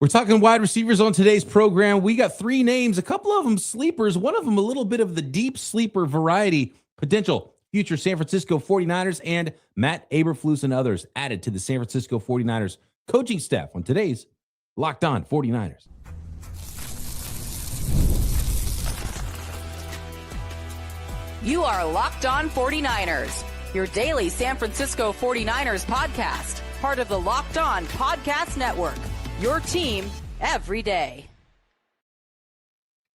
We're talking wide receivers on today's program. We got three names, a couple of them sleepers, one of them a little bit of the deep sleeper variety, potential future San Francisco 49ers, and Matt Eberflus and others added to the San Francisco 49ers coaching staff on today's Locked On 49ers. You are Locked On 49ers, your daily San Francisco 49ers podcast, part of the Locked On Podcast Network. Your team every day.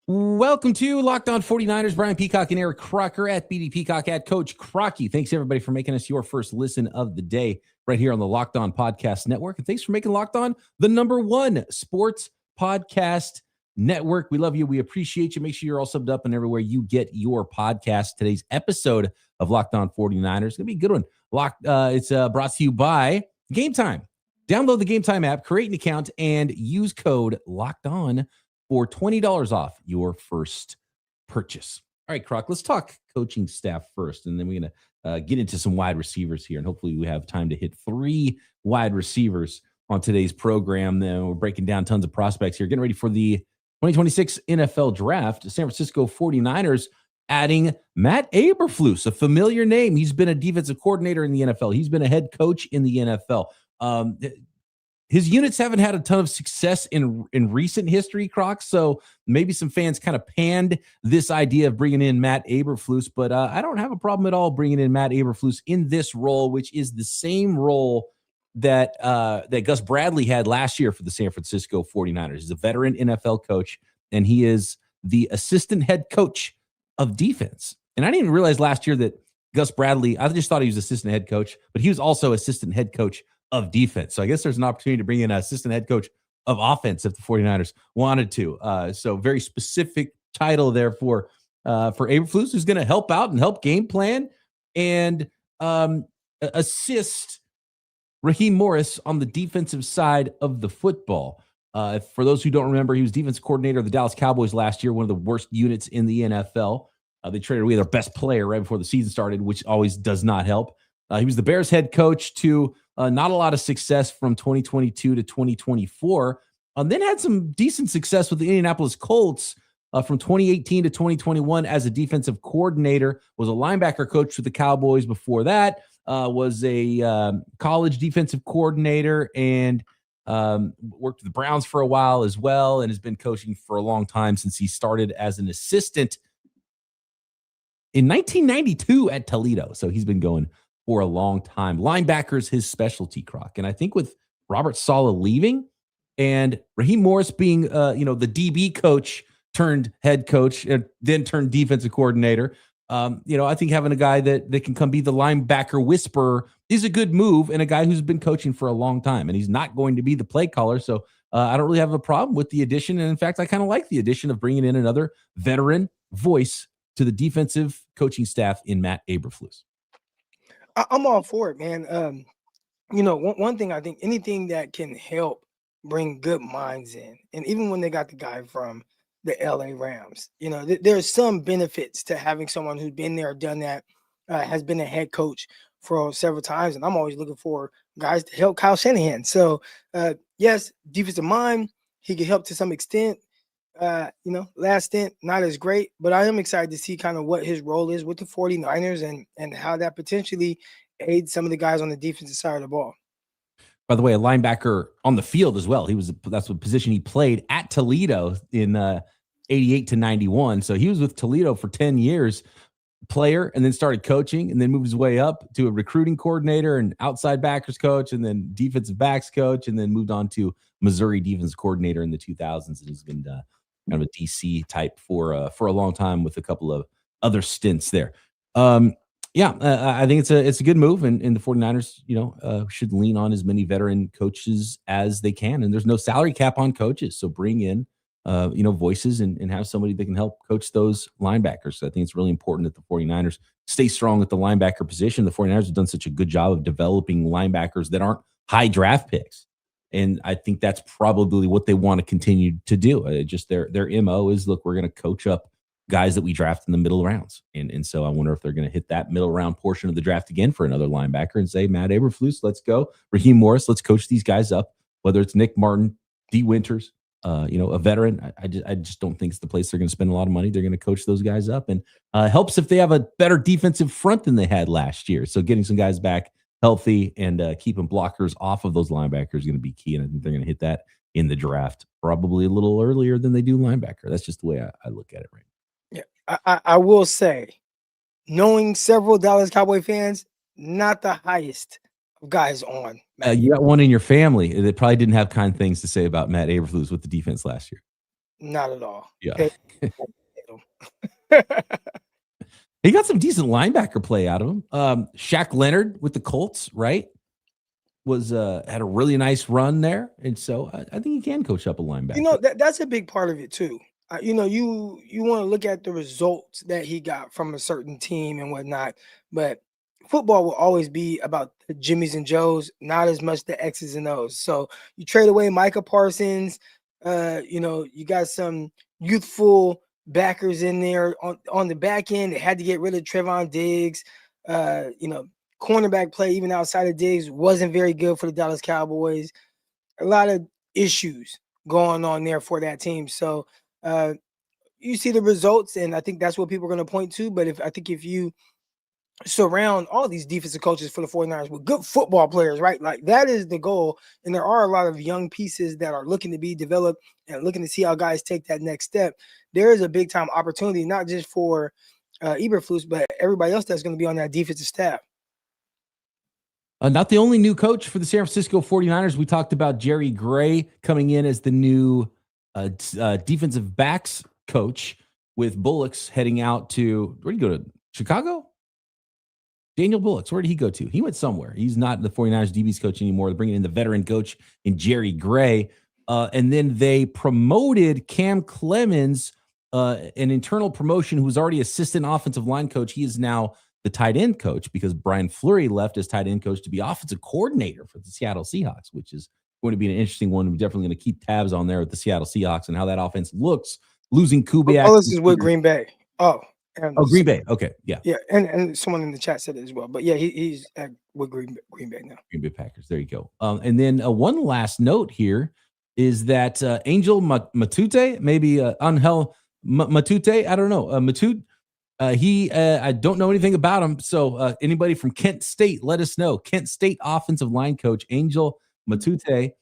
Welcome to Locked On 49ers. Brian Peacock and Eric Crocker at BD Peacock at Coach Crocky. Thanks, everybody, for making us your first listen of the day right here on the Locked On Podcast Network. And thanks for making Locked On the #1 sports podcast network. We love you. We appreciate you. Make sure you're all subbed up and everywhere you get your podcast. Today's episode of Locked On 49ers is going to be a good one. It's brought to you by Game Time. Download the Game Time app, create an account, and use code LOCKEDON for $20 off your first purchase. All right, Croc, let's talk coaching staff first, and then we're going to get into some wide receivers here, and hopefully we have time to hit 3 wide receivers on today's program. Then we're breaking down tons of prospects here, getting ready for the 2026 NFL Draft. The San Francisco 49ers adding Matt Eberflus, a familiar name. He's been a defensive coordinator in the NFL. He's been a head coach in the NFL. His units haven't had a ton of success in recent history, Croc, so maybe some fans kind of panned this idea of bringing in Matt Eberflus, but I don't have a problem at all bringing in Matt Eberflus in this role, which is the same role that Gus Bradley had last year for the San Francisco 49ers. He's a veteran NFL coach, and he is the assistant head coach of defense. And I didn't even realize last year that Gus Bradley, I just thought he was assistant head coach, but he was also assistant head coach of defense. So I guess there's an opportunity to bring in an assistant head coach of offense if the 49ers wanted to. So very specific title there for Eberflus, who's going to help out and help game plan and assist Raheem Morris on the defensive side of the football. For those who don't remember, he was defensive coordinator of the Dallas Cowboys last year, one of the worst units in the NFL. They traded away their best player right before the season started, which always does not help. He was the Bears head coach to not a lot of success from 2022 to 2024. Then had some decent success with the Indianapolis Colts from 2018 to 2021 as a defensive coordinator. Was a linebacker coach with the Cowboys before that. Was a college defensive coordinator and worked with the Browns for a while as well, and has been coaching for a long time since he started as an assistant in 1992 at Toledo. So he's been going for a long time. Linebackers, his specialty, Croc. And I think with Robert Saleh leaving and Raheem Morris being, the DB coach turned head coach and then turned defensive coordinator, I think having a guy that can come be the linebacker whisperer is a good move, and a guy who's been coaching for a long time. And he's not going to be the play caller. So I don't really have a problem with the addition. And in fact, I kind of like the addition of bringing in another veteran voice to the defensive coaching staff in Matt Eberflus. I'm all for it, man. One thing I think, anything that can help bring good minds in, and even when they got the guy from the LA Rams, there's some benefits to having someone who's been there, done that, has been a head coach for several times. And I'm always looking for guys to help Kyle Shanahan. So, yes, defensive mind, he can help to some extent. Last stint, not as great, but I am excited to see kind of what his role is with the 49ers and how that potentially aids some of the guys on the defensive side of the ball. By the way, a linebacker on the field as well. That's what position he played at Toledo in 88 to 91. So he was with Toledo for 10 years, player, and then started coaching, and then moved his way up to a recruiting coordinator and outside backers coach, and then defensive backs coach, and then moved on to Missouri defense coordinator in the 2000s. And he's been kind of a DC type for a long time with a couple of other stints there. I think it's a good move, and the 49ers, should lean on as many veteran coaches as they can. And there's no salary cap on coaches, so bring in voices and have somebody that can help coach those linebackers. So I think it's really important that the 49ers stay strong at the linebacker position. The 49ers have done such a good job of developing linebackers that aren't high draft picks. And I think that's probably what they want to continue to do. Just their MO is, look, we're going to coach up guys that we draft in the middle rounds. And so I wonder if they're going to hit that middle round portion of the draft again for another linebacker and say, Matt Eberflus, let's go. Raheem Morris, let's coach these guys up, whether it's Nick Martin, D. Winters, a veteran. I just don't think it's the place they're going to spend a lot of money. They're going to coach those guys up, and helps if they have a better defensive front than they had last year. So getting some guys back healthy and keeping blockers off of those linebackers is going to be key, and I think they're going to hit that in the draft probably a little earlier than they do linebacker. That's just the way I look at it right now. Yeah, I will say, knowing several Dallas Cowboy fans, not the highest of guys on. You got one in your family that probably didn't have kind things to say about Matt Eberflus with the defense last year. Not at all. Yeah. He got some decent linebacker play out of him. Shaq Leonard with the Colts, right? Had a really nice run there. And so I think he can coach up a linebacker. That's a big part of it too. You want to look at the results that he got from a certain team and whatnot, but football will always be about the Jimmies and Joes, not as much the X's and O's. So you trade away Micah Parsons, you got some youthful backers in there on the back end. They had to get rid of Trevon Diggs. Cornerback play, even outside of Diggs, wasn't very good for the Dallas Cowboys. A lot of issues going on there for that team. So you see the results, and I think that's what people are going to point to. But if you surround all these defensive coaches for the 49ers with good football players, right? Like that is the goal. And there are a lot of young pieces that are looking to be developed and looking to see how guys take that next step. There is a big time opportunity, not just for Eberflus, but everybody else that's going to be on that defensive staff. Not the only new coach for the San Francisco 49ers. We talked about Jerry Gray coming in as the new defensive backs coach, with Bullocks heading out to, where did he go to? Chicago? Daniel Bullocks, where did he go to? He went somewhere. He's not the 49ers DBs coach anymore. They're bringing in the veteran coach in Jerry Gray. And then they promoted Cam Clemens, an internal promotion, who was already assistant offensive line coach. He is now the tight end coach because Brian Fleury left as tight end coach to be offensive coordinator for the Seattle Seahawks, which is going to be an interesting one. We're definitely going to keep tabs on there with the Seattle Seahawks and how that offense looks. Losing Kubiak. Oh, this is with Green Bay. Green Bay. Okay, yeah. Yeah, and someone in the chat said it as well. But yeah, he's with Green Bay now. Green Bay Packers. There you go. And then one last note here is that Angel Matute, maybe Angel Matute, I don't know. Matute, I don't know anything about him. So anybody from Kent State, let us know. Kent State offensive line coach Angel Matute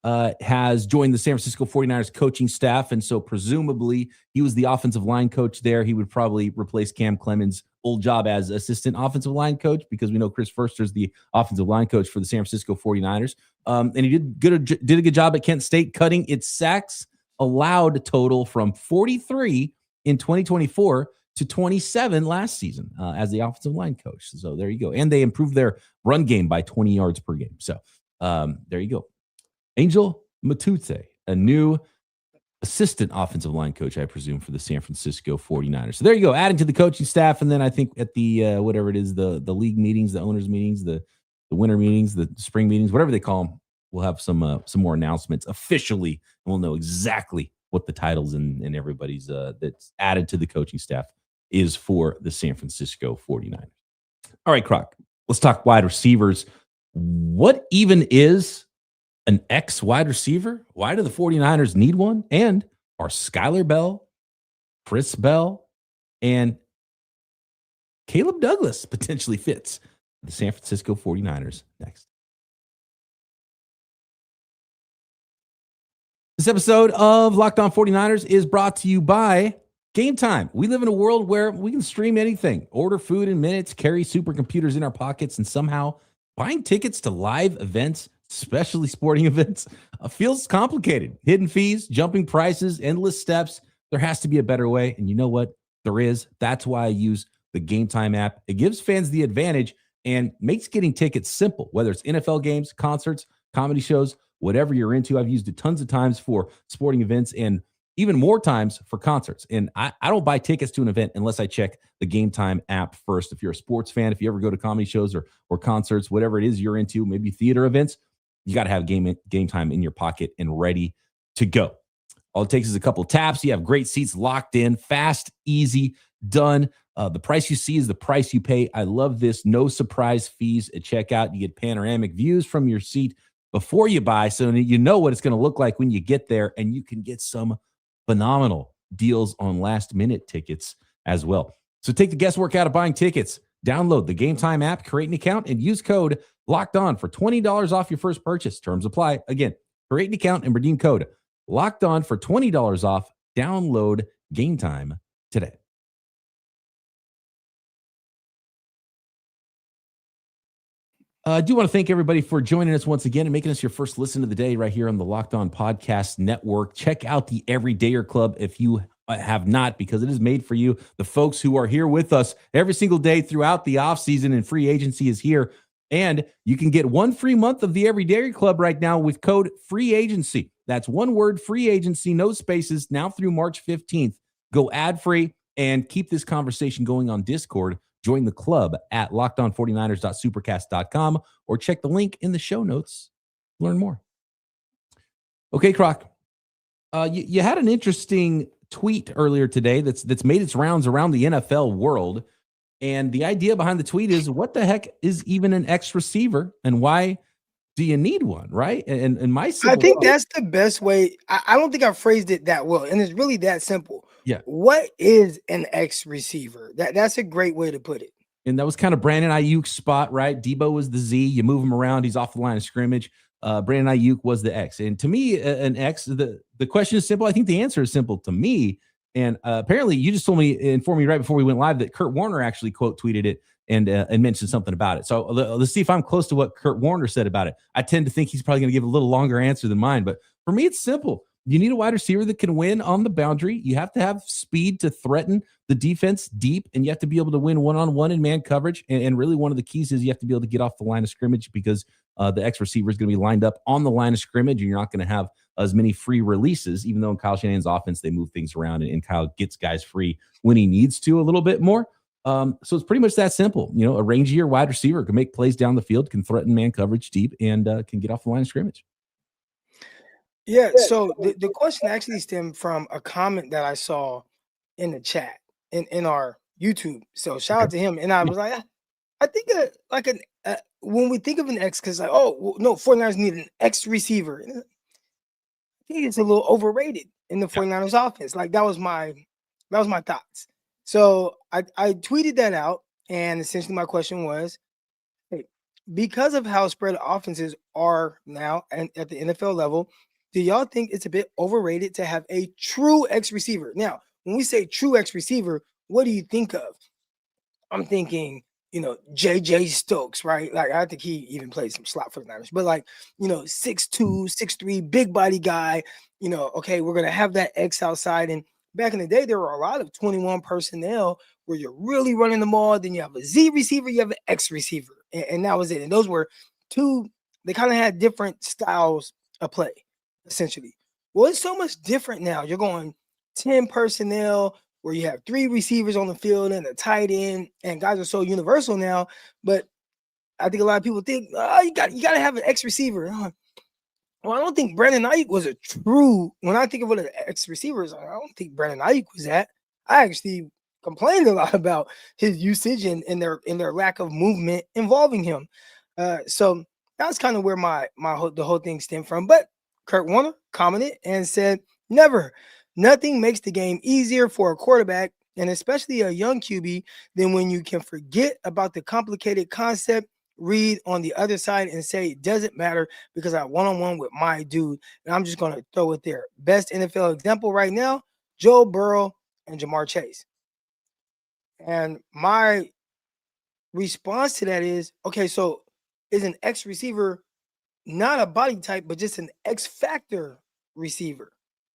has joined the San Francisco 49ers coaching staff. And so presumably he was the offensive line coach there. He would probably replace Cam Clemens' old job as assistant offensive line coach, because we know Chris Foerster is the offensive line coach for the San Francisco 49ers. And he did a good job at Kent State, cutting its sacks allowed total from 43 in 2024 to 27 last season as the offensive line coach. So there you go. And they improved their run game by 20 yards per game. So there you go. Angel Matute, a new assistant offensive line coach, I presume, for the San Francisco 49ers. So there you go, adding to the coaching staff. And then I think at the whatever it is, the league meetings, the owners meetings, the winter meetings, the spring meetings, whatever they call them, we'll have some more announcements officially, and we'll know exactly what the titles and everybody's that's added to the coaching staff is for the San Francisco 49ers. All right, Croc, let's talk wide receivers. What even is an X wide receiver? Why do the 49ers need one? And are Skyler Bell, Chris Bell, and Caleb Douglas potentially fits the San Francisco 49ers? Next. This episode of Locked On 49ers is brought to you by Game Time. We live in a world where we can stream anything, order food in minutes, carry supercomputers in our pockets, and somehow buying tickets to live events, especially sporting events, feels complicated. Hidden fees, jumping prices, endless steps. There has to be a better way. And you know what? There is. That's why I use the Game Time app. It gives fans the advantage and makes getting tickets simple, whether it's NFL games, concerts, comedy shows, whatever you're into. I've used it tons of times for sporting events and even more times for concerts. And I don't buy tickets to an event unless I check the Game Time app first. If you're a sports fan, if you ever go to comedy shows or concerts, whatever it is you're into, maybe theater events, you got to have game Time in your pocket and ready to go. All it takes is a couple of taps. You have great seats locked in, fast, easy, done. The price you see is the price you pay. I love this. No surprise fees at checkout. You get panoramic views from your seat. before you buy, so you know what it's going to look like when you get there, and you can get some phenomenal deals on last minute tickets as well. So take the guesswork out of buying tickets. Download the Game Time app, create an account, and use code Locked On for $20 off your first purchase. Terms apply. Again, create an account and redeem code Locked On for $20 off. Download Game Time today. I do want to thank everybody for joining us once again and making us your first listen of the day right here on the Locked On Podcast Network. Check out the Everydayer Club if you have not, because it is made for you. The folks who are here with us every single day throughout the offseason and free agency is here. And you can get 1 free month of the Everydayer Club right now with code free agency. That's one word, free agency, no spaces, now through March 15th. Go ad free and keep this conversation going on Discord. Join the club at lockedon49ers.supercast.com or check the link in the show notes. Learn more. Okay, Croc. You had an interesting tweet earlier today that's made its rounds around the NFL world. And the idea behind the tweet is, what the heck is even an X receiver, and why do you need one, right? And I think that's the best way. I don't think I phrased it that well, and it's really that simple. Yeah. What is an X receiver? That's a great way to put it. And that was kind of Brandon Ayuk's spot, right? Debo was the Z. You move him around, he's off the line of scrimmage. Brandon Ayuk was the X. And to me, an X, the question is simple. I think the answer is simple to me. And apparently you just informed me right before we went live that Kurt Warner actually quote tweeted it and mentioned something about it. So let's see if I'm close to what Kurt Warner said about it. I tend to think he's probably going to give a little longer answer than mine, but for me, it's simple. You need a wide receiver that can win on the boundary. You have to have speed to threaten the defense deep, and you have to be able to win one-on-one in man coverage. And really one of the keys is you have to be able to get off the line of scrimmage, because the X receiver is going to be lined up on the line of scrimmage, and you're not going to have as many free releases, even though in Kyle Shanahan's offense, they move things around and Kyle gets guys free when he needs to a little bit more. So it's pretty much that simple. You know, a rangier wide receiver can make plays down the field, can threaten man coverage deep, and can get off the line of scrimmage. Yeah, so the question actually stemmed from a comment that I saw in the chat in our YouTube. So shout out to him. And I was like, I think when we think of an X, because no, 49ers need an X receiver. I think it's a little overrated in the 49ers offense. Like that was my thoughts. So I tweeted that out, and essentially my question was, hey, because of how spread offenses are now and at the NFL level, do y'all think it's a bit overrated to have a true X receiver? Now, when we say true X receiver, what do you think of? I'm thinking, J.J. Stokes, right? Like, I think he even played some slot for the Niners. But 6'2", 6'3", big body guy, okay, we're going to have that X outside. And back in the day, there were a lot of 21 personnel where you're really running them all. Then you have a Z receiver, you have an X receiver. And that was it. And those were two, they kind of had different styles of play, essentially. Well, it's so much different now. You're going 10 personnel where you have 3 receivers on the field and a tight end, and guys are so universal now. But I think a lot of people think, you got to have an X receiver. Well, I don't think Brandon Ayuk was a true. When I think of what an X receiver is, I don't think Brandon Ayuk was that. I actually complained a lot about his usage and their lack of movement involving him. So that's kind of where the whole thing stemmed from. But Kurt Warner commented and said, nothing makes the game easier for a quarterback, and especially a young QB, than when you can forget about the complicated concept, read on the other side, and say, it doesn't matter because I one-on-one with my dude. And I'm just going to throw it there. Best NFL example right now, Joe Burrow and Jamar Chase. And my response to that is, okay, so is an X receiver not a body type, but just an X factor receiver?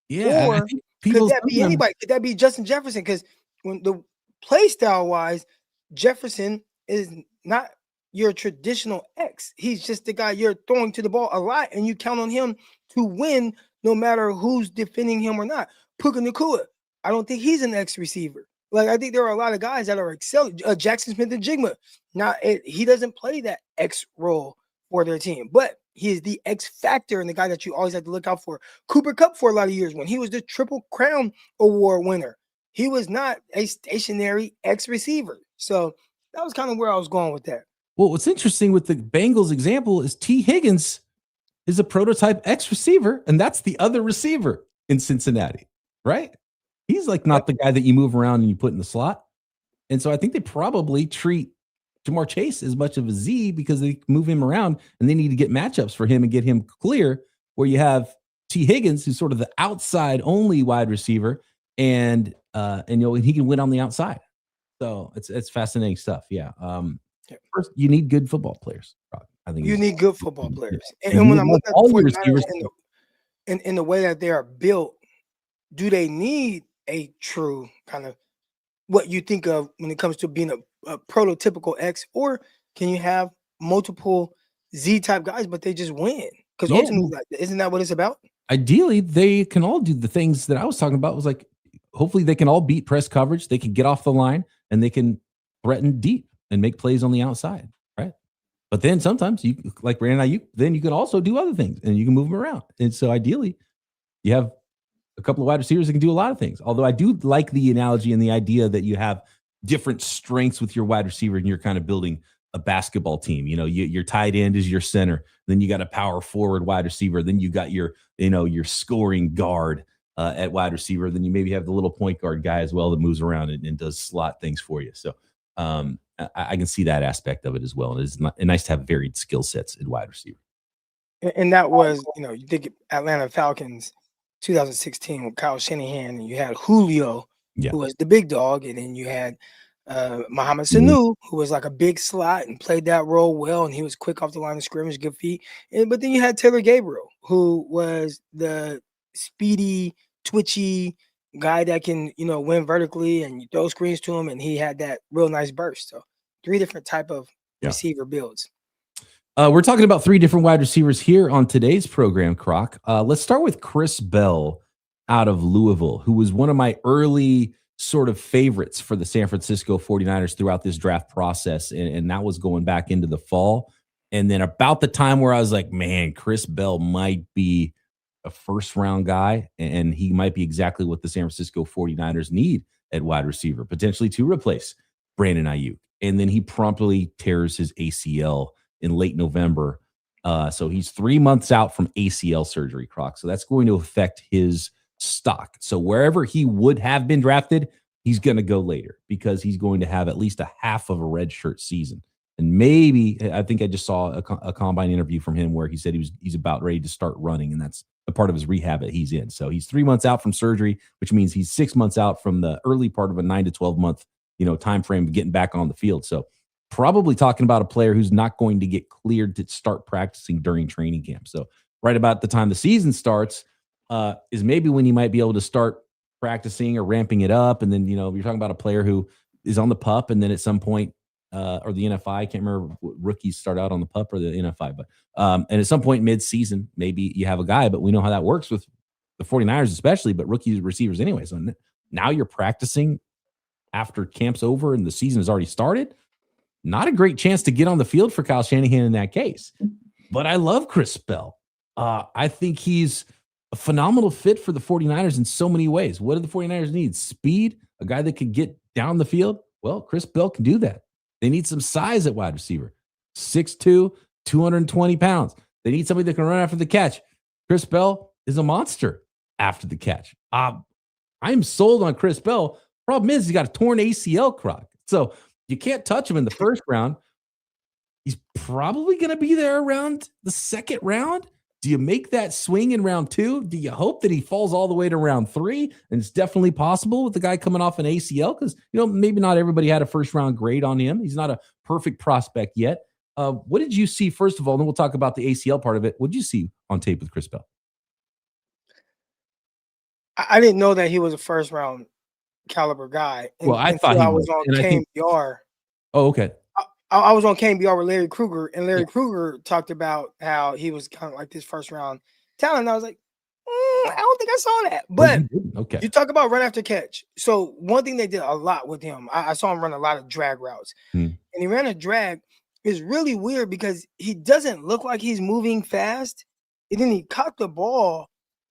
Yeah. Or could that be anybody? Could that be Justin Jefferson? Because when the play style wise, Jefferson is not your traditional X. He's just the guy you're throwing to the ball a lot, and you count on him to win no matter who's defending him or not. Puka Nacua, I don't think he's an X receiver. Like, I think there are a lot of guys that are excelling. Jackson Smith-Njigba, he doesn't play that X role for their team, but he is the X factor and the guy that you always have to look out for. Cooper Kupp for a lot of years when he was the Triple Crown Award winner, he was not a stationary X receiver. So that was kind of where I was going with that. Well, what's interesting with the Bengals example is T. Higgins is a prototype X receiver, and that's the other receiver in Cincinnati, right? He's like not the guy that you move around and you put in the slot. And so I think they probably treat Jamar Chase as much of a Z because they move him around and they need to get matchups for him and get him clear, where you have T. Higgins, who's sort of the outside only wide receiver, and he can win on the outside. So it's fascinating stuff. Yeah. First, you need good football players. I think you need good football players. Yeah. And when I'm looking at the 49ers in the way that they are built, do they need a true kind of what you think of when it comes to being a prototypical X, or can you have multiple Z type guys, but they just win? Because ultimately, isn't that what it's about? Ideally, they can all do the things that I was talking about. Was like, hopefully they can all beat press coverage. They can get off the line and they can threaten deep and make plays on the outside, right? But then sometimes you, like Brandon Ayuk, then you can also do other things and you can move them around. And so ideally, you have a couple of wide receivers that can do a lot of things. Although I do like the analogy and the idea that you have different strengths with your wide receiver and you're kind of building a basketball team. Your tight end is your center. Then you got a power forward wide receiver. Then you got your scoring guard at wide receiver. Then you maybe have the little point guard guy as well that moves around and does slot things for you. So I can see that aspect of it as well. And it's nice to have varied skill sets at wide receiver. And that was, you think Atlanta Falcons 2016 with Kyle Shanahan, and you had Julio, who was the big dog, and then you had Mohamed Sanu, who was like a big slot and played that role well, and he was quick off the line of scrimmage, good feet. But then you had Taylor Gabriel, who was the speedy, twitchy guy that can, win vertically, and you throw screens to him, and he had that real nice burst. So 3 different type of receiver builds. We're talking about 3 different wide receivers here on today's program, Croc. Let's start with Chris Bell out of Louisville, who was one of my early sort of favorites for the San Francisco 49ers throughout this draft process. And that was going back into the fall. And then about the time where I was like, man, Chris Bell might be a first-round guy, and he might be exactly what the San Francisco 49ers need at wide receiver, potentially to replace Brandon Ayuk. And then he promptly tears his ACL in late November. So he's 3 months out from ACL surgery, Croc. So that's going to affect his stock. So wherever he would have been drafted, he's going to go later because he's going to have at least a half of a redshirt season. And maybe, I think I just saw a combine interview from him where he said he's about ready to start running, and that's a part of his rehab that he's in. So he's 3 months out from surgery, which means he's 6 months out from the early part of a 9 to 12 month, time frame of getting back on the field. So probably talking about a player who's not going to get cleared to start practicing during training camp. So right about the time the season starts is maybe when you might be able to start practicing or ramping it up. And then, you're talking about a player who is on the PUP, and then at some point, or the NFI, I can't remember what rookies start out on the PUP or the NFI, but and at some point mid-season, maybe you have a guy, but we know how that works with the 49ers especially, but rookie receivers anyway. So now you're practicing after camp's over and the season has already started. Not a great chance to get on the field for Kyle Shanahan in that case. But I love Chris Bell. I think he's a phenomenal fit for the 49ers in so many ways. What do the 49ers need? Speed, a guy that can get down the field. Well, Chris Bell can do that. They need some size at wide receiver. 6'2", 220 pounds. They need somebody that can run after the catch. Chris Bell is a monster after the catch. I'm sold on Chris Bell. Problem is, he's got a torn ACL, Croc. So you can't touch him in the first round. He's probably going to be there around the second round. Do you make that swing in round 2? Do you hope that he falls all the way to round 3? And it's definitely possible with the guy coming off an ACL because, maybe not everybody had a first round grade on him. He's not a perfect prospect yet. What did you see, first of all, and then we'll talk about the ACL part of it. What did you see on tape with Chris Bell? I didn't know that he was a first round caliber guy. Well, I thought I was on KBR. Oh, okay. I was on KBR with Larry Krueger, and Larry Krueger talked about how he was kind of like this first round talent. And I was like, I don't think I saw that. But you talk about run after catch. So one thing they did a lot with him, I saw him run a lot of drag routes. And he ran a drag. It's really weird because he doesn't look like he's moving fast. And then he caught the ball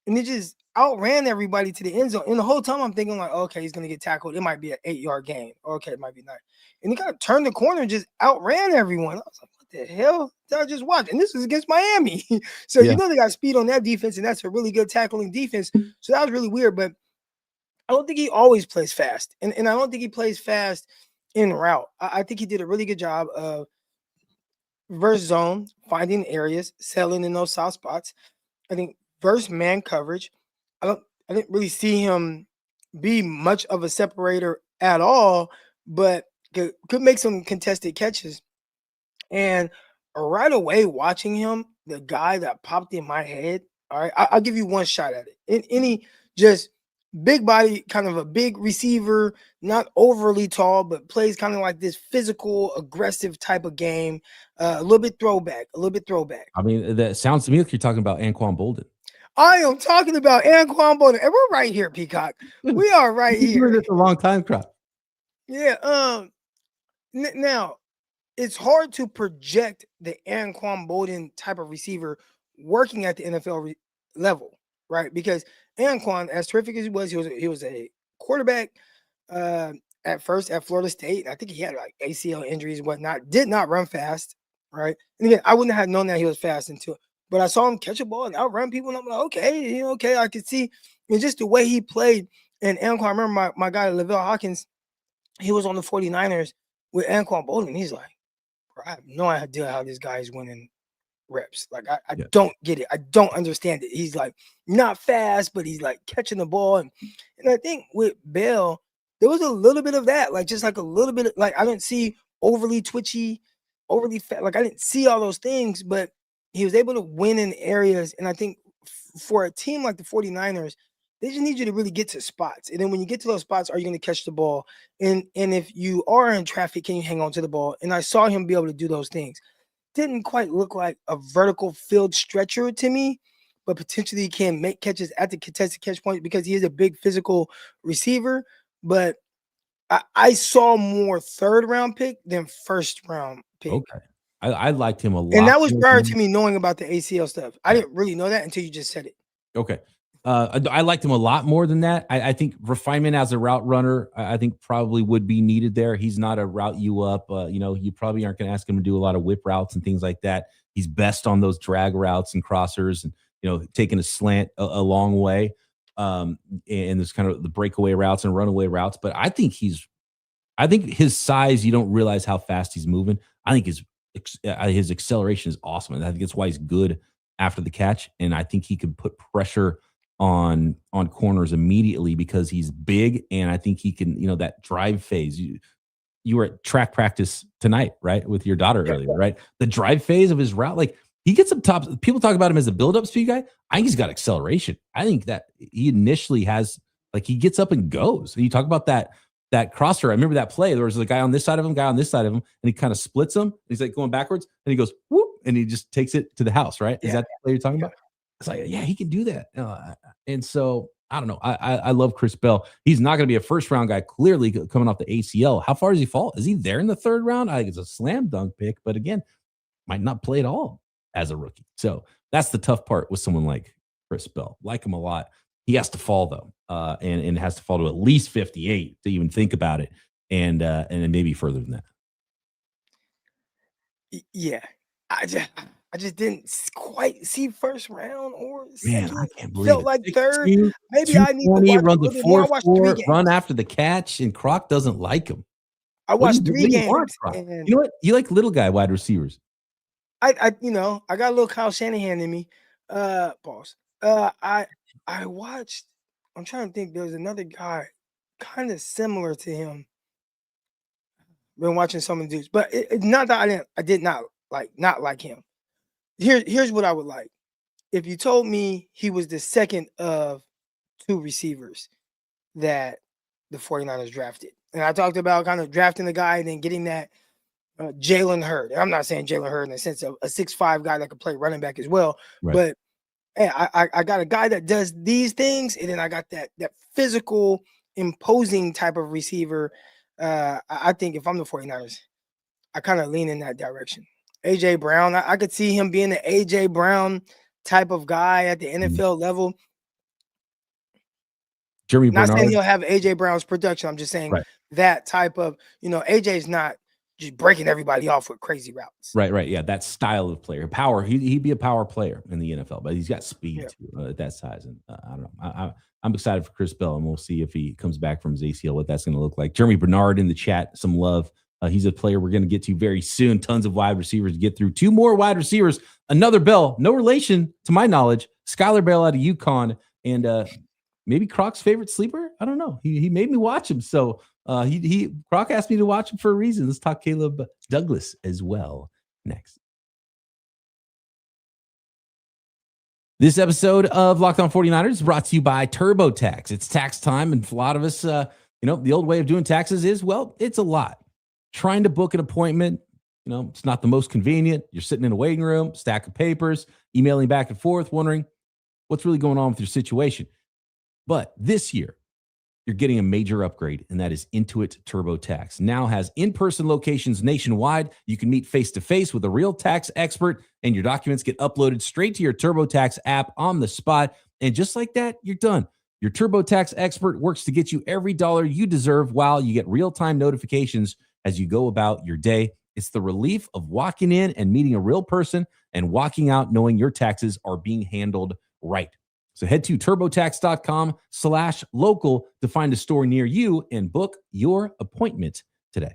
and it just outran everybody to the end zone. And the whole time I'm thinking like, okay, he's going to get tackled. It might be an 8-yard gain. Okay, it might be 9. And he kind of turned the corner and just outran everyone. I was like, what the hell did I just watch? And this was against Miami. So, Yeah. you know, they got speed on that defense, and that's a really good tackling defense. So that was really weird. But I don't think he always plays fast. And I don't think he plays fast in route. I think he did a really good job of verse zone, finding areas, settling in those soft spots. I think verse man coverage. I didn't really see him be much of a separator at all, but could make some contested catches. And right away, watching him, the guy that popped in my head. All right, I'll give you one shot at it. In any just big body, kind of a big receiver, not overly tall, but plays kind of like this physical, aggressive type of game. A little bit throwback. I mean, that sounds to me like you're talking about Anquan Bolden. I am talking about Anquan Bolden, and we're right here, Peacock. We are right You've been here. doing this a long time, Crop. Yeah. Now it's hard to project the Anquan Bolden type of receiver working at the NFL level, right? Because Anquan, as terrific as he was a quarterback at first at Florida State. I think he had like ACL injuries and whatnot. Did not run fast, right? And again, I wouldn't have known that he was fast but I saw him catch a ball and outrun people, and I'm like, okay, I could see. And just the way he played. And Anquan, I remember my guy Lavelle Hawkins, he was on the 49ers with Anquan Bolden. He's like, bro, I have no idea how this guy is winning reps. Like, I don't get it. I don't understand it. He's like not fast, but he's like catching the ball. And I think with Bell, there was a little bit of that, like just like a little bit of, like I didn't see overly twitchy, overly fat. Like I didn't see all those things, but he was able to win in areas. And I think for a team like the 49ers, they just need you to really get to spots. And then when you get to those spots, are you going to catch the ball? And if you are in traffic, can you hang on to the ball? And I saw him be able to do those things. Didn't quite look like a vertical field stretcher to me, but potentially can make catches at the contested catch point because he is a big physical receiver. But I saw more third round pick than first round pick. Okay. I liked him a lot. And that was prior to me knowing about the ACL stuff. I didn't really know that until you just said it. Okay. I liked him a lot more than that. I think refinement as a route runner, I think probably would be needed there. He's not a route you up. You probably aren't going to ask him to do a lot of whip routes and things like that. He's best on those drag routes and crossers and, taking a slant a long way. And there's kind of the breakaway routes and runaway routes. But I think his size, you don't realize how fast he's moving. I think his acceleration is awesome. And I think that's why he's good after the catch. And I think he could put pressure on corners immediately because he's big. And I think he can, that drive phase. You were at track practice tonight, right? With your daughter earlier, right? The drive phase of his route, like he gets up top. People talk about him as a build-up speed guy. I think he's got acceleration. I think that he initially has, like, he gets up and goes. And you talk about that crosser. I remember that play. There was a guy on this side of him, guy on this side of him, and he kind of splits him. He's like going backwards, and he goes whoop, and he just takes it to the house. Right? Is that the play you're talking about? It's like, yeah, he can do that. And so I don't know. I love Chris Bell. He's not going to be a first round guy. Clearly coming off the ACL. How far does he fall? Is he there in the third round? I think it's a slam dunk pick, but again, might not play at all as a rookie. So that's the tough part with someone like Chris Bell. Like him a lot. He has to fall though, and has to fall to at least 58 to even think about it, and then maybe further than that. Yeah, I just didn't quite see first round or second. Man, I can't believe felt it. like 6'2", third. Maybe I need to watch run the 4.4, run after the catch, and Croc doesn't like him. I watched 3 games. You know what? You like little guy wide receivers. I got a little Kyle Shanahan in me. Pause. I watched. I'm trying to think. There was another guy, kind of similar to him. Been watching some of the dudes, but it's not that I did not like him. Here's what I would like. If you told me he was the second of 2 receivers that the 49ers drafted, and I talked about kind of drafting the guy and then getting that Jalen Hurd. I'm not saying Jalen Hurd in the sense of a 6'5" guy that could play running back as well, right. But hey, I got a guy that does these things, and then I got that physical, imposing type of receiver. I think if I'm the 49ers, I kind of lean in that direction. A.J. Brown, I could see him being an A.J. Brown type of guy at the NFL level. Jeremy Not Bernard. saying he'll have A.J. Brown's production. I'm just saying that type of, A.J.'s not just breaking everybody off with crazy routes. Right. Yeah, that style of player, power. He'd be a power player in the NFL, but he's got speed Yeah. too, at that size. And I don't know. I'm excited for Chris Bell, and we'll see if he comes back from his ACL, what that's going to look like. Jeremy Bernard in the chat, some love. He's a player we're going to get to very soon. Tons of wide receivers to get through. 2 more wide receivers. Another Bell, no relation to my knowledge. Skyler Bell out of UConn, and maybe Croc's favorite sleeper. I don't know. He made me watch him, so Croc asked me to watch him for a reason. Let's talk Caleb Douglas as well next. This episode of Locked On 49ers is brought to you by TurboTax. It's tax time, and for a lot of us, the old way of doing taxes is, well, it's a lot. Trying to book an appointment, it's not the most convenient. You're sitting in a waiting room, stack of papers, emailing back and forth, wondering what's really going on with your situation. But this year, you're getting a major upgrade, and that is Intuit TurboTax. Now has in-person locations nationwide. You can meet face-to-face with a real tax expert, and your documents get uploaded straight to your TurboTax app on the spot. And just like that, you're done. Your TurboTax expert works to get you every dollar you deserve while you get real-time notifications as you go about your day. It's the relief of walking in and meeting a real person and walking out knowing your taxes are being handled right. So head to turbotax.com/local to find a store near you and book your appointment today.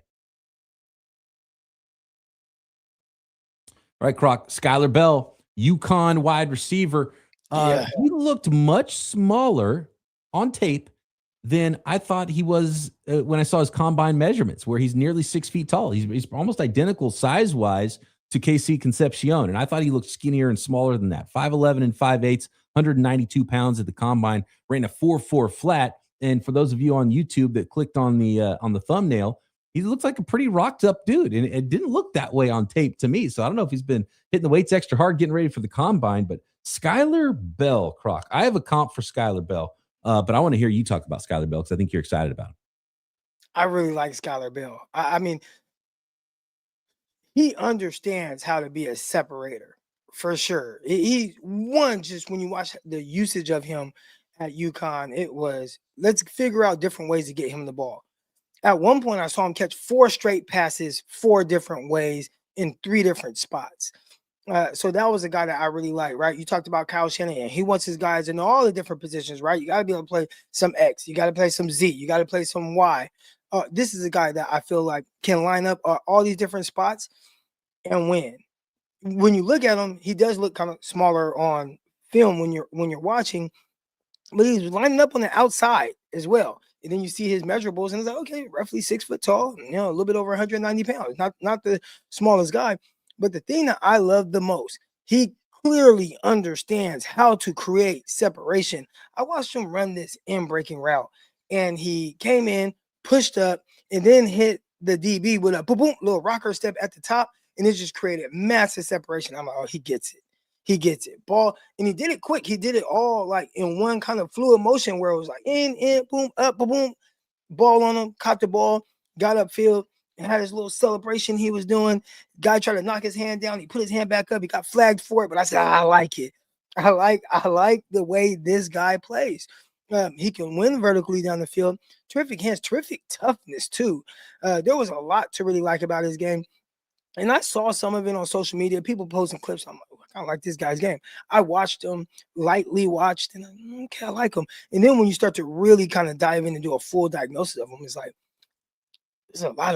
All right, Croc, Skyler Bell, UConn wide receiver. He looked much smaller on tape than I thought he was when I saw his combine measurements, where he's nearly 6 feet tall. He's almost identical size-wise to KC Concepcion, and I thought he looked skinnier and smaller than that. 5'11" and 5'8", 192 pounds at the combine, ran a 4.4 flat. And for those of you on YouTube that clicked on the thumbnail, he looks like a pretty rocked up dude, and it didn't look that way on tape to me. So I don't know if he's been hitting the weights extra hard, getting ready for the combine. But Skyler Bell, Croc, I have a comp for Skyler Bell, but I want to hear you talk about Skyler Bell because I think you're excited about him. I really like Skyler Bell. I mean, he understands how to be a separator for sure. He one, just when you watch the usage of him at UConn, it was, let's figure out different ways to get him the ball. At one point, I saw him catch 4 straight passes 4 different ways in 3 different spots. So that was a guy that I really like, right? You talked about Kyle Shanahan. He wants his guys in all the different positions, right? You got to be able to play some X. You got to play some Z. You got to play some Y. This is a guy that I feel like can line up all these different spots and win. When you look at him, he does look kind of smaller on film when you're watching, but he's lining up on the outside as well. And then you see his measurables, and it's like, okay, roughly 6 foot tall, a little bit over 190 pounds. Not the smallest guy, but the thing that I love the most, he clearly understands how to create separation. I watched him run this in-breaking route, and he came in, pushed up, and then hit the DB with a boom, little rocker step at the top, and it just created massive separation. I'm like, oh, he gets it. He gets it. Ball, and he did it quick. He did it all like in one kind of fluid motion where it was like in, boom, up, boom, ball on him, caught the ball, got upfield, and had his little celebration he was doing. Guy tried to knock his hand down. He put his hand back up. He got flagged for it, but I said, I like it. I like the way this guy plays. He can win vertically down the field. Terrific hands, terrific toughness too. There was a lot to really like about his game. And I saw some of it on social media, people posting clips. I'm like, I kind of like this guy's game. I watched him, lightly watched, and okay, I like him. And then when you start to really kind of dive in and do a full diagnosis of him, it's like there's a lot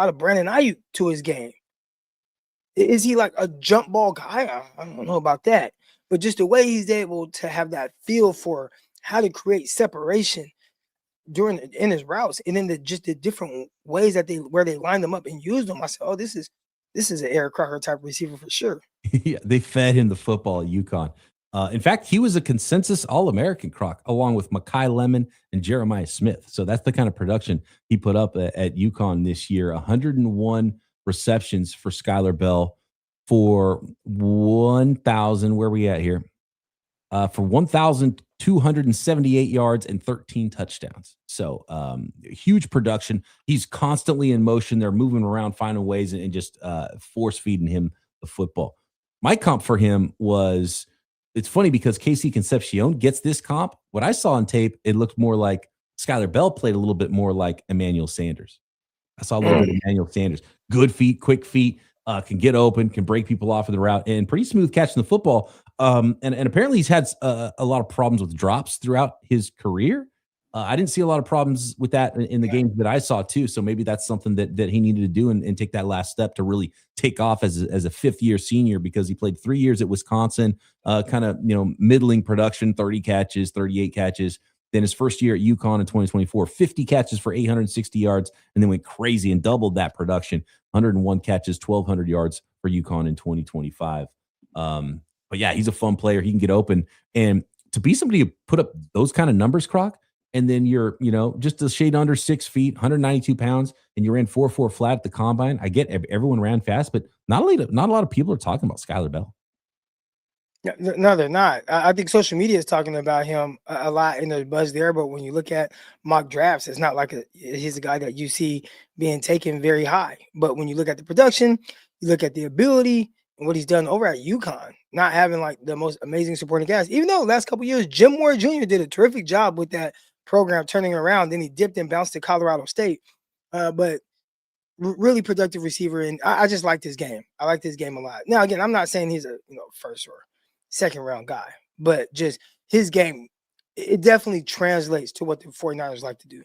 of Brandon Ayuk to his game. Is he like a jump ball guy? I don't know about that. But just the way he's able to have that feel for how to create separation in his routes, and then the different ways that where they lined them up and used them. I said, oh, this is an Eric Crocker type receiver for sure. Yeah, they fed him the football at UConn. In fact, he was a consensus All-American, Croc, along with Mekhi Lemon and Jeremiah Smith. So that's the kind of production he put up at UConn this year. 101 receptions for Skyler Bell for 1,000. Where are we at here? For 1,278 yards and 13 touchdowns. So huge production. He's constantly in motion. They're moving around, finding ways, and just force feeding him the football. My comp for him was, it's funny because KC Concepcion gets this comp. What I saw on tape, it looked more like Skyler Bell played a little bit more like Emmanuel Sanders. I saw a little bit of Emmanuel Sanders. Good feet, quick feet, can get open, can break people off of the route, and pretty smooth catching the football. And apparently he's had a lot of problems with drops throughout his career. I didn't see a lot of problems with that in the games that I saw too. So maybe that's something that he needed to do and take that last step to really take off as a fifth-year senior, because he played 3 years at Wisconsin, kind of, middling production, 30 catches, 38 catches. Then his first year at UConn in 2024, 50 catches for 860 yards, and then went crazy and doubled that production, 101 catches, 1,200 yards for UConn in 2025. But yeah, he's a fun player. He can get open. And to be somebody who put up those kind of numbers, Croc, and then you're, just a shade under 6 feet, 192 pounds, and you ran 4.4 flat at the combine. I get everyone ran fast, but not a lot of people are talking about Skyler Bell. No, they're not. I think social media is talking about him a lot, and there's buzz there. But when you look at mock drafts, it's not like he's a guy that you see being taken very high. But when you look at the production, you look at the ability and what he's done over at UConn, not having like the most amazing supporting cast. Even though the last couple of years, Jim Moore Jr. did a terrific job with that program turning around. Then he dipped and bounced to Colorado State. But really productive receiver, and I just like this game. I like this game a lot. Now, again, I'm not saying he's a first or second round guy, but just his game, it definitely translates to what the 49ers like to do.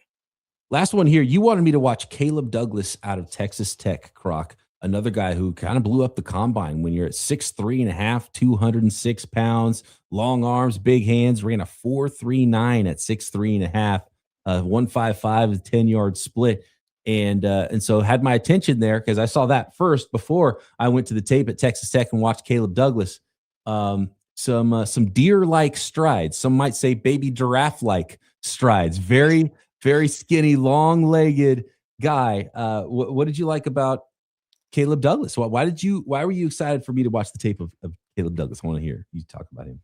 Last one here. You wanted me to watch Caleb Douglas out of Texas Tech, Croc. Another guy who kind of blew up the combine when you're at 6'3.5", 206 pounds, long arms, big hands, ran a 4.39 at 6'3.5", 155, 10-yard split. And so had my attention there because I saw that first before I went to the tape at Texas Tech and watched Caleb Douglas. Some deer-like strides. Some might say baby giraffe-like strides. Very, very skinny, long-legged guy. What did you like about Caleb Douglas? Why were you excited for me to watch the tape of Caleb Douglas? I want to hear you talk about him.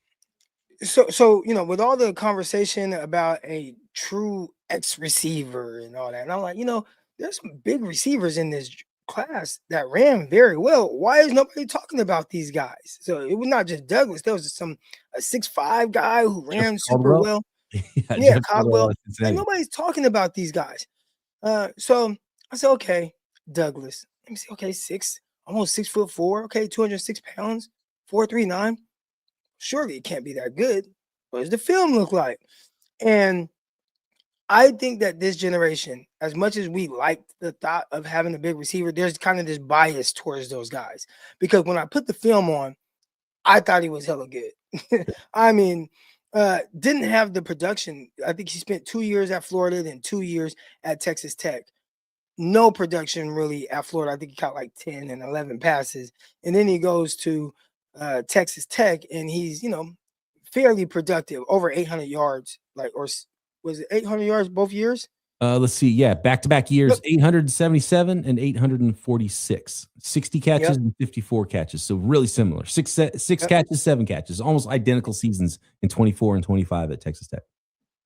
So with all the conversation about a true X receiver and all that, and I'm like, there's some big receivers in this class that ran very well. Why is nobody talking about these guys? So it was not just Douglas. There was a 6'5" guy who ran super well. Yeah, Caldwell. And nobody's talking about these guys. So I said, okay, Douglas. Let me see. Okay, almost 6'4". Okay, 206 pounds, 4.39. Surely it can't be that good. What does the film look like? And I think that this generation, as much as we like the thought of having a big receiver, there's kind of this bias towards those guys. Because when I put the film on, I thought he was hella good. I mean, didn't have the production. I think he spent 2 years at Florida, then 2 years at Texas Tech. No production really at Florida. I think he caught like 10 and 11 passes. And then he goes to Texas Tech, and he's, fairly productive, over 800 yards, or was it 800 yards both years? Let's see. Yeah, back-to-back years, 877 and 846. 60 catches and 54 catches. So really similar. Six catches, 7 catches. Almost identical seasons in 24 and 25 at Texas Tech.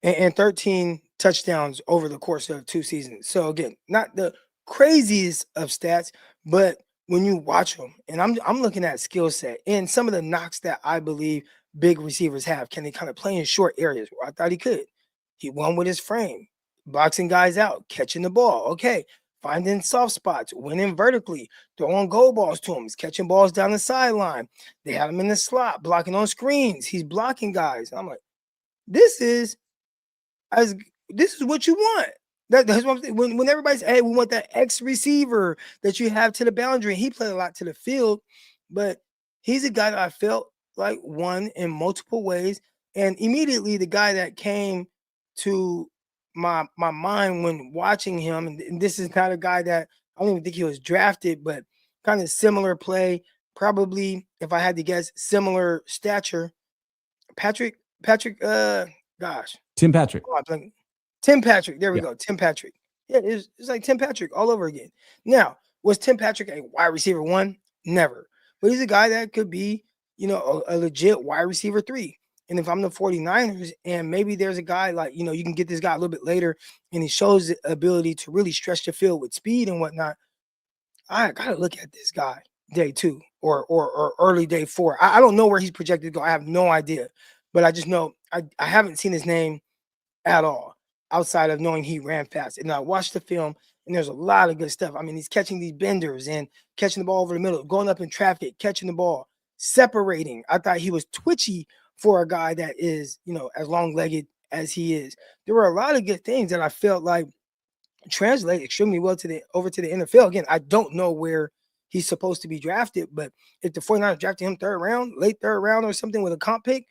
And 13 touchdowns over the course of 2 seasons. So again, not the craziest of stats, but when you watch them, and I'm looking at skill set and some of the knocks that I believe big receivers have. Can they kind of play in short areas? Well, I thought he could. He won with his frame, boxing guys out, catching the ball. Okay, finding soft spots, winning vertically, throwing goal balls to him. He's catching balls down the sideline. They had him in the slot, blocking on screens. He's blocking guys. I'm like, this is what you want. That's what I'm saying. When everybody's, hey, we want that X receiver that you have to the boundary. He played a lot to the field, but he's a guy that I felt like won in multiple ways. And immediately the guy that came to my mind when watching him, and this is not a guy that I don't even think he was drafted, but kind of similar play, probably, if I had to guess, similar stature. Tim Patrick. Tim Patrick. There we go. Tim Patrick. Yeah, it's like Tim Patrick all over again. Now, was Tim Patrick a wide receiver 1? Never. But he's a guy that could be, a legit wide receiver 3. And if I'm the 49ers and maybe there's a guy like, you can get this guy a little bit later and he shows the ability to really stretch the field with speed and whatnot, I got to look at this guy day 2 or early day 4. I don't know where he's projected to go. I have no idea. But I just know I haven't seen his name at all outside of knowing he ran fast. And I watched the film, And there's a lot of good stuff. I mean, he's catching these benders and catching the ball over the middle, going up in traffic, catching the ball, separating. I thought he was twitchy for a guy that is, as long-legged as he is. There were a lot of good things that I felt like translate extremely well over to the NFL. Again, I don't know where he's supposed to be drafted, but if the 49ers drafted him late third round or something with a comp pick,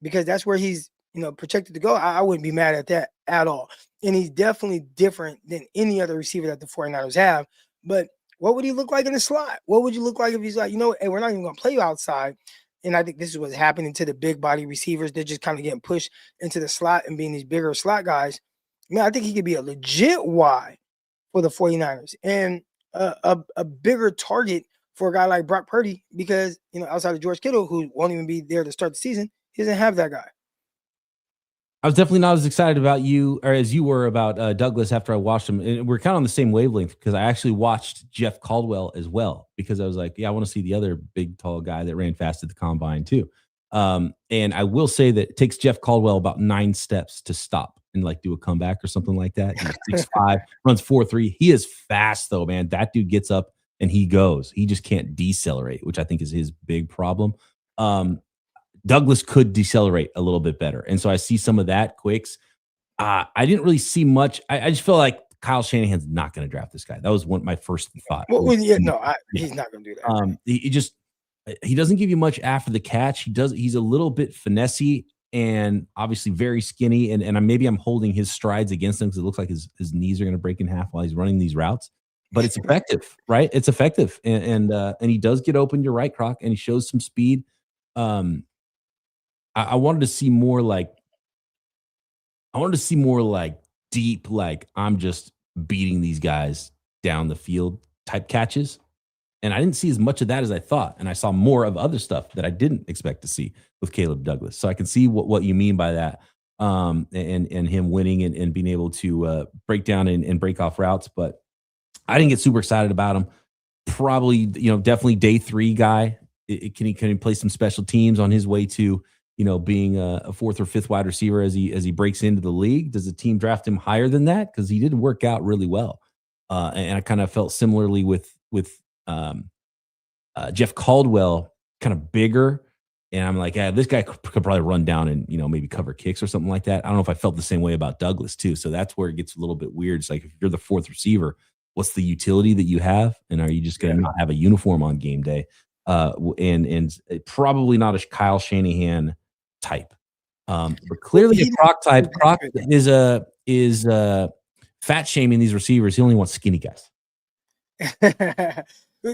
because that's where he's, projected to go, I wouldn't be mad at that at all. And he's definitely different than any other receiver that the 49ers have. But what would he look like in the slot? What would you look like if he's like, hey, we're not even going to play you outside? And I think this is what's happening to the big body receivers. They're just kind of getting pushed into the slot and being these bigger slot guys. Man, I think he could be a legit Y for the 49ers and a bigger target for a guy like Brock Purdy because, outside of George Kittle, who won't even be there to start the season, he doesn't have that guy. I was definitely not as excited about you or as you were about Douglas after I watched him. And we're kind of on the same wavelength because I actually watched Jeff Caldwell as well because I was like, yeah, I want to see the other big, tall guy that ran fast at the combine too. And I will say that it takes Jeff Caldwell about 9 steps to stop and like do a comeback or something like that. He's 6'5", runs 4.3. He is fast though, man. That dude gets up and he goes. He just can't decelerate, which I think is his big problem. Douglas could decelerate a little bit better. And so I see some of that quicks. I didn't really see much. I just feel like Kyle Shanahan's not going to draft this guy. That was my first thought. Well, he's not going to do that. He doesn't give you much after the catch. He's a little bit finessey and obviously very skinny. And maybe I'm holding his strides against him because it looks like his knees are going to break in half while he's running these routes. But it's effective, right? It's effective. And he does get open. You're right, Croc. And he shows some speed. I wanted to see more like deep, like I'm just beating these guys down the field type catches. And I didn't see as much of that as I thought. And I saw more of other stuff that I didn't expect to see with Caleb Douglas. So I can see what you mean by that. And him winning and being able to break down and break off routes. But I didn't get super excited about him. Probably, definitely day 3 guy. Can he play some special teams on his way to, being a 4th or 5th wide receiver as he breaks into the league? Does the team draft him higher than that? Because he didn't work out really well. And I kind of felt similarly with Jeff Caldwell, kind of bigger. And I'm like, this guy could probably run down and, maybe cover kicks or something like that. I don't know if I felt the same way about Douglas too. So that's where it gets a little bit weird. It's like, if you're the 4th receiver, what's the utility that you have? And are you just going to not have a uniform on game day? And probably not a Kyle Shanahan type. But clearly a Croc type. Croc is fat shaming these receivers. He only wants skinny guys.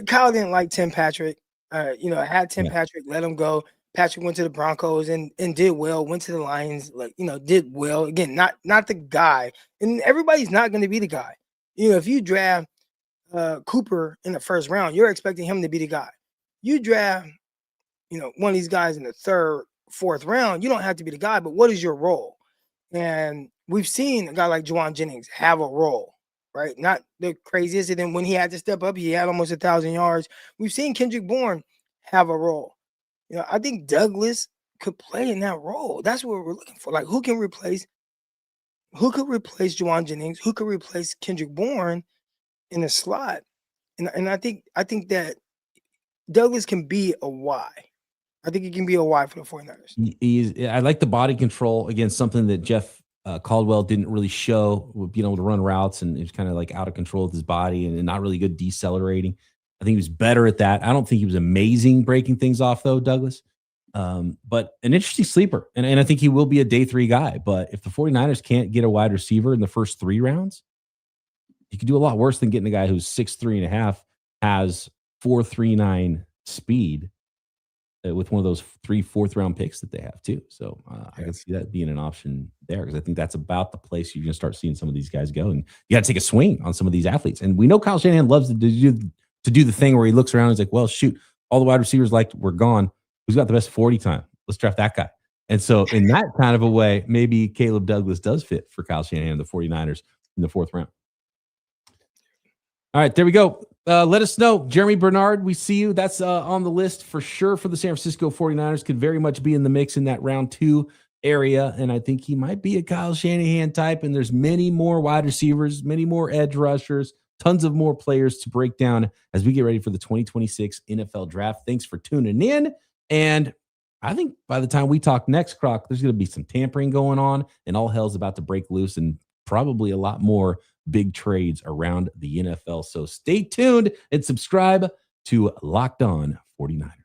Kyle didn't like Tim Patrick. Had Tim Patrick, let him go. Patrick went to the Broncos and did well, went to the Lions, did well. Again, not the guy. And everybody's not going to be the guy. If you draft Cooper in the 1st round, you're expecting him to be the guy. You draft, one of these guys in the 3rd, 4th round, you don't have to be the guy, but what is your role? And we've seen a guy like Juwan Jennings have a role, right? Not the craziest. And then when he had to step up, he had almost 1,000 yards. We've seen Kendrick Bourne have a role. I think Douglas could play in that role. That's what we're looking for. Like, who could replace Juwan Jennings? Who could replace Kendrick Bourne in the slot? And I think that Douglas can be a Y. I think he can be a Y for the 49ers. I like the body control. Again, something that Jeff Caldwell didn't really show, with being able to run routes, and he was kind of like out of control with his body and not really good decelerating. I think he was better at that. I don't think he was amazing breaking things off though, Douglas. But an interesting sleeper. And I think he will be a day 3 guy. But if the 49ers can't get a wide receiver in the first 3 rounds, you could do a lot worse than getting a guy who's 6'3.5", has 4.39 speed with one of those 3 4th round picks that they have too. So I can see that being an option there, because I think that's about the place you're going to start seeing some of these guys go. And you got to take a swing on some of these athletes. And we know Kyle Shanahan loves to do the thing where he looks around and he's like, well, shoot, all the wide receivers we're gone. Who's got the best 40 time? Let's draft that guy. And so in that kind of a way, maybe Caleb Douglas does fit for Kyle Shanahan, the 49ers, in the 4th round. All right, there we go. Let us know. Jeremy Bernard, we see you. That's on the list for sure for the San Francisco 49ers. Could very much be in the mix in that round 2 area, and I think he might be a Kyle Shanahan type. And there's many more wide receivers, many more edge rushers, tons of more players to break down as we get ready for the 2026 NFL Draft. Thanks for tuning in. And I think by the time we talk next, Croc, there's going to be some tampering going on, and all hell's about to break loose, and probably a lot more big trades around the NFL. So stay tuned and subscribe to Locked On 49ers.